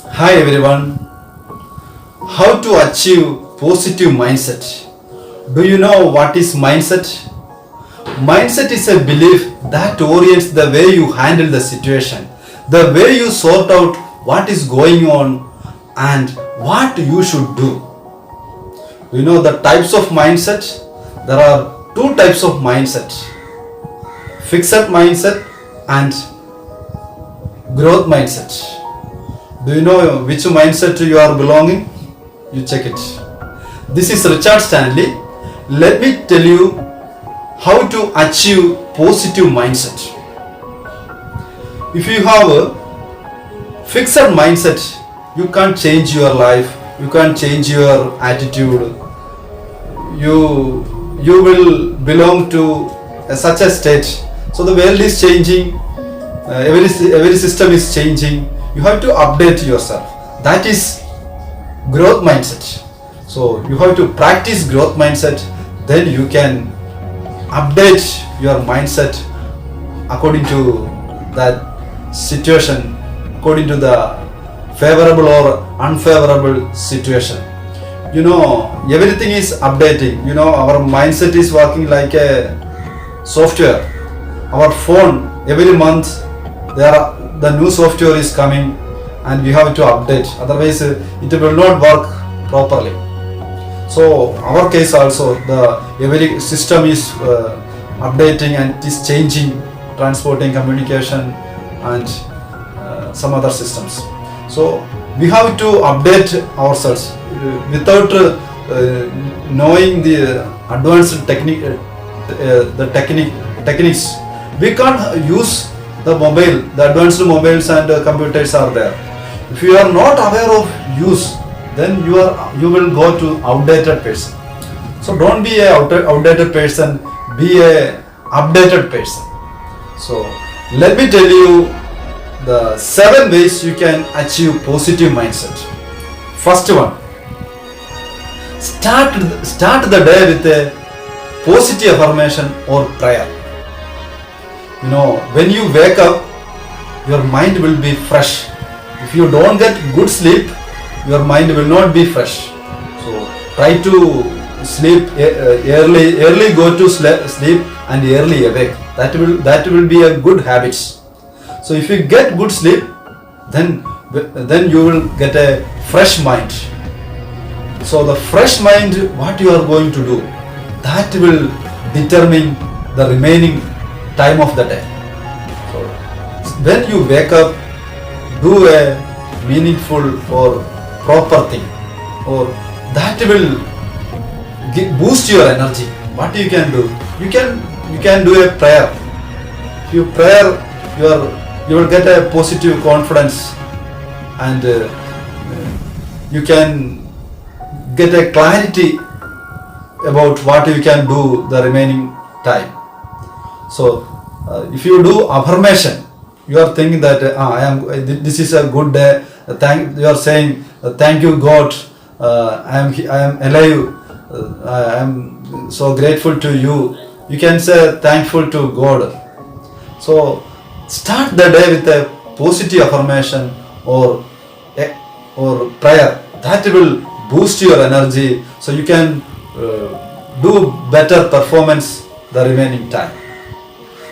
Hi everyone. How to achieve positive mindset? Do you know what is mindset? Mindset is a belief that orients the way you handle the situation, the way you sort out what is going on and what you should do. Do you know the types of mindset? There are two types of mindset. Fixed mindset and growth mindset. Do you know which mindset you are belonging? You check it. This is Richard Stanley. Let me tell you how to achieve positive mindset. If you have a fixed mindset, you can't change your life, you can't change your attitude. You will belong to such a state. So the world is changing, every system is changing. You have to update yourself. That is growth mindset. So you have to practice growth mindset, then you can update your mindset according to that situation, according to the favorable or unfavorable situation. Everything is updating. Our mindset is working like a software. Our phone, every month the new software is coming and we have to update, otherwise it will not work properly. So our case also, the every system is updating and it is changing, transporting, communication and some other systems. So we have to update ourselves without knowing the advanced techniques. We can't use the advanced mobiles and computers are there. If you are not aware of use, then you will go to outdated person. So don't be a outdated person, be a updated person. So let me tell you the 7 ways you can achieve positive mindset. First one, start the day with a positive affirmation or prayer. When you wake up, your mind will be fresh. If you don't get good sleep, your mind will not be fresh. So try to sleep early go to sleep and early awake. That will be a good habits. So if you get good sleep, then you will get a fresh mind. So the fresh mind, what you are going to do, that will determine the remaining time of the day. So when you wake up, do a meaningful or proper thing, or that will boost your energy. What you can do? You can do a prayer. If you prayer, you will get a positive confidence, and you can get a clarity about what you can do the remaining time. So if you do affirmation, you are thinking that this is a good day. You are saying thank you God, I am alive, I am so grateful to you. You can say thankful to God. So start the day with a positive affirmation or prayer. That will boost your energy, so you can do better performance the remaining time.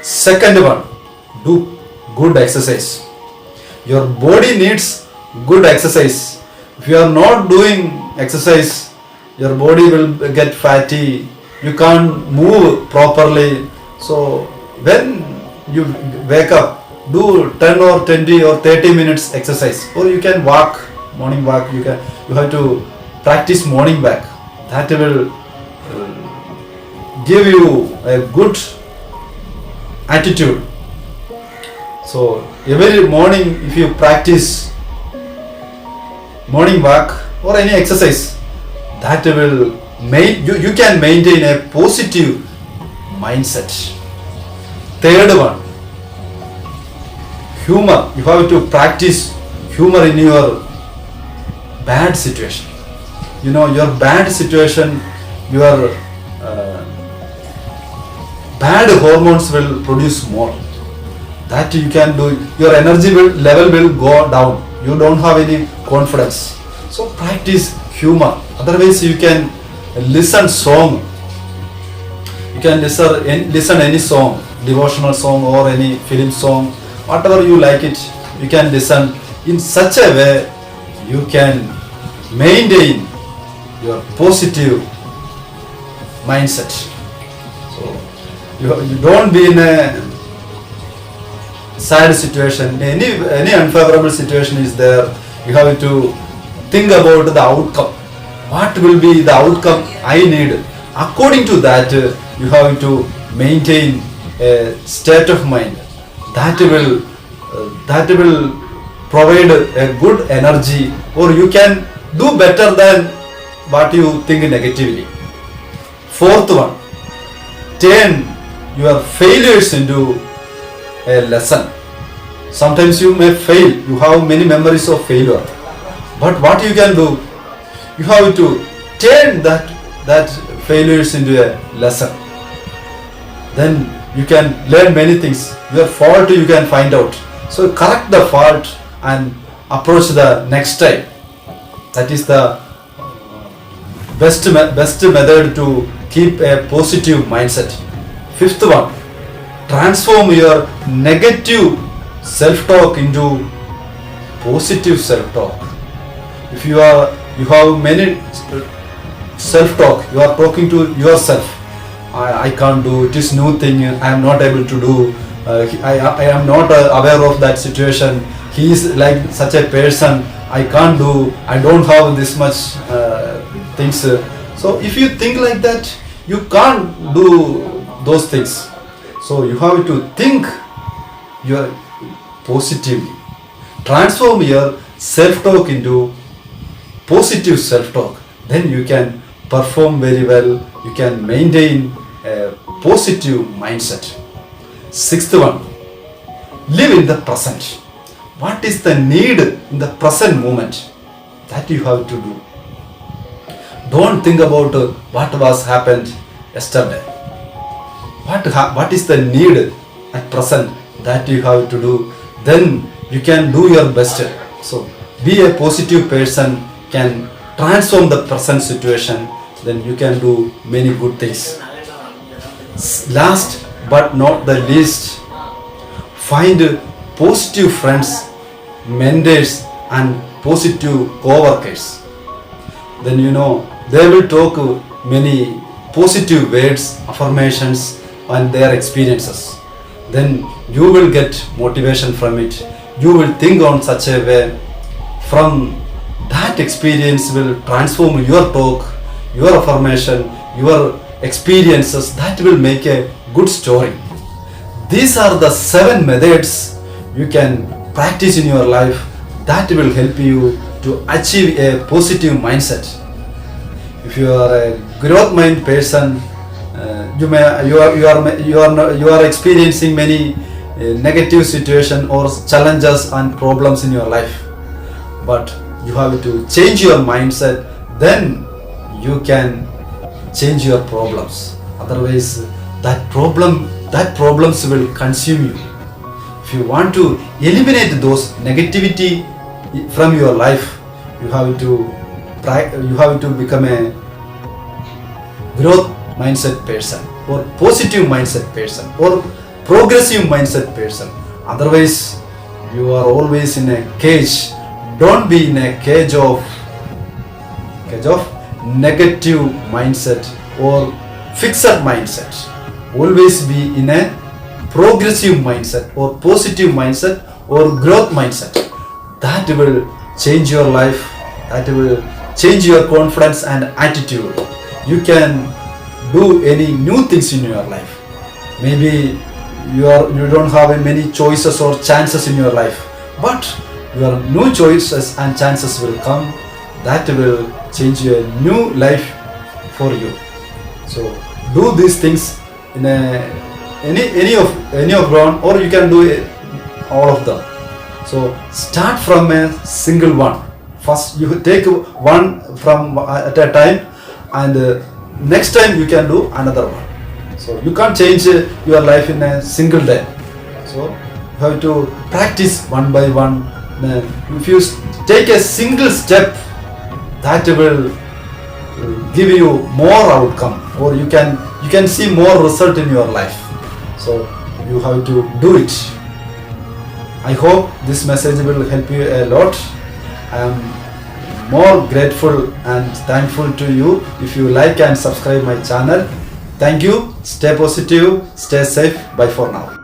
Second one, do good exercise. Your body needs good exercise. If you are not doing exercise, your body will get fatty. You can't move properly. So when you wake up, do 10 or 20 or 30 minutes exercise, or you can walk, morning walk. You have to practice morning walk. That will give you a good attitude. So every morning, if you practice morning walk or any exercise, that will you can maintain a positive mindset. Third one, humor. You have to practice humor in your bad situation. Your bad situation, your bad hormones will produce more. That you can do. Your energy level will go down. you don't have any confidence. So practice humor. Otherwise you can listen song. You can listen any song, devotional song or any film song, whatever you like it. You can listen in such a way you can maintain your positive mindset. So you don't be in a sad situation. Any unfavorable situation is there. You have to think about the outcome. What will be the outcome I need? According to that, you have to maintain a state of mind that will provide a good energy, or you can do better than what you think negatively. Fourth one, turn your failures into a lesson. Sometimes you may fail, you have many memories of failure, but what you can do, you have to turn that failures into a lesson. Then you can learn many things. Your fault you can find out, so correct the fault and approach the next time. That is the best method to keep a positive mindset. Fifth one, transform your negative self-talk into positive self-talk. If you have many self-talk, you are talking to yourself. I can't do it, is new thing, I am not able to do, I am not aware of that situation, he is like such a person, I can't do, I don't have this much things. So if you think like that, you can't do those things. So you have to think your positively. Transform your self-talk into positive self-talk. Then you can perform very well. You can maintain a positive mindset. Sixth one, live in the present. What is the need in the present moment? That you have to do. Don't think about what was happened yesterday. What is the need at present? That you have to do. Then you can do your best. So be a positive person, can transform the present situation. Then you can do many good things. Last but not the least, find positive friends, mentors and positive co-workers. Then they will talk many positive words, affirmations and their experiences. Then you will get motivation from it. You will think on such a way. From that experience will transform your talk, your affirmation, your experiences. That will make a good story. These are the 7 methods you can practice in your life that will help you to achieve a positive mindset. If you are a growth mind person, you are experiencing many negative situation or challenges and problems in your life, but you have to change your mindset. Then you can change your problems. Otherwise, that problems will consume you. If you want to eliminate those negativity from your life, you have to become a growth mindset person or positive mindset person or progressive mindset person. Otherwise, you are always in a cage. Don't be in a cage of negative mindset or fixed mindset. Always be in a progressive mindset or positive mindset or growth mindset. That will change your life. That will change your confidence and attitude. You can do any new things in your life. Maybe you don't have many choices or chances in your life, but your new choices and chances will come. That will change a new life for you. So do these things in any of ground, or you can do all of them. So start from a single one. First you take one from at a time, and next time you can do another one. So you can't change your life in a single day. So you have to practice one by one. if you take a single step, that will give you more outcome, or you can see more result in your life. So you have to do it. I hope this message will help you a lot. I am more grateful and thankful to you if you like and subscribe my channel. Thank you. Stay positive, stay safe. Bye for now.